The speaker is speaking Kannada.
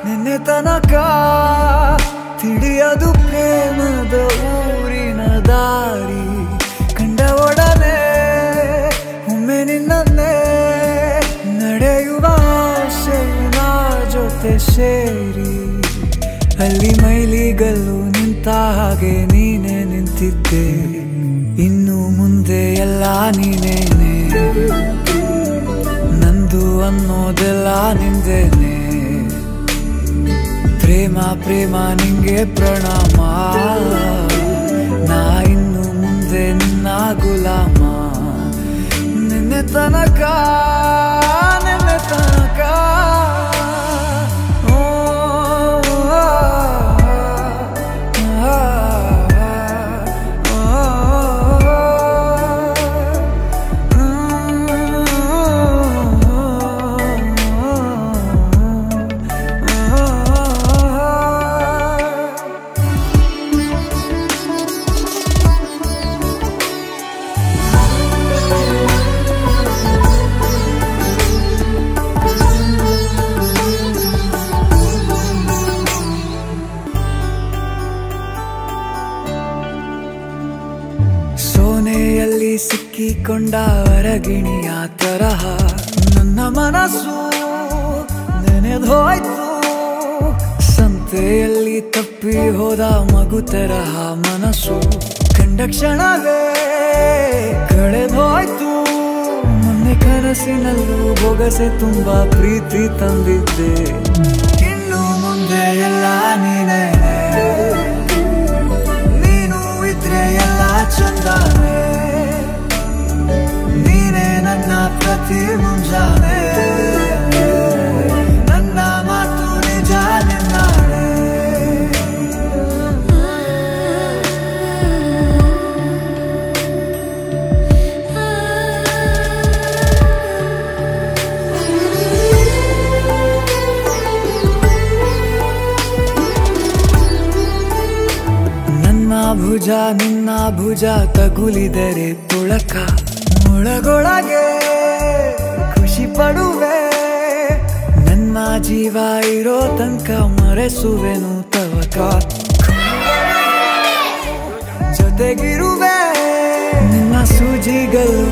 ನಿನ್ನೆ ತನಕ ತಿಳಿಯದು ಪ್ರೇಮದ ಊರಿನ ದಾರಿ ಕಂಡ ಒಡನೆ ಒಮ್ಮೆ ನಿನ್ನೇ ನಡೆಯುವ ಆಸೆಯ ಜೊತೆ ಸೇರಿ ಅಲ್ಲಿ ಮೈಲಿಗಲ್ಲು ನಿಂತ ಹಾಗೆ ನೀನೆ ನಿಂತಿದ್ದೆ ಇನ್ನು ಮುಂದೆ ಎಲ್ಲ ನೀನೇನೆ ನಂದು ಅನ್ನೋದೆಲ್ಲ ನಿಂದೇನೆ ಪ್ರೇಮ ಪ್ರೇಮ ನಿಂಗೆ ಪ್ರಣಾಮ ನಾ ಇನ್ನು ಮುಂದೆ ನಿನ್ನ ಗುಲಾಮ ನಿನ್ನೆ ತನಕ ಸೋನೆಯಲ್ಲಿ ಸಿಕ್ಕಿಕೊಂಡ ಹೊರಗಿಣಿಯ ತರಹ ನನ್ನ ಮನಸ್ಸು ನೆನೆದೋಯ್ತು ಸಂತೆಯಲ್ಲಿ ತಪ್ಪಿ ಹೋದ ಮಗು ತರಹ ಮನಸ್ಸು ಕಂಡ ಕ್ಷಣವೇ ಕಳೆದೋಯ್ತು ಮೊನ್ನೆ ಕನಸಿನಲ್ಲೂ ಬೊಗಸೆ ತುಂಬಾ ಪ್ರೀತಿ ತಂದಿದ್ದೆ ಇನ್ನು ಮುಂದೆ ಎಲ್ಲ ನೀನೇ ಎಲ್ಲ ಚಂದಾನೆ ನೀನೇ ನನ್ನ ಪ್ರತಿ ಮುಂಜಾನೆ ನನ್ನ ಮಾತು ನಿಜ ನಿನ್ನಾಳೆ ಭುಜ ನಿನ್ನ ಭುಜ ತಗುಲಿದರೆ ತುಳಕ ಒಳಗೊಳಗೆ ಖುಷಿ ಪಡುವೆ ನನ್ನ ಜೀವ ಇರೋ ತನಕ ಮರೆಸುವೆನು ತವಕ ಜೊತೆಗಿರುವೆ ನಿನ್ನ ಸೂಜಿಗಳು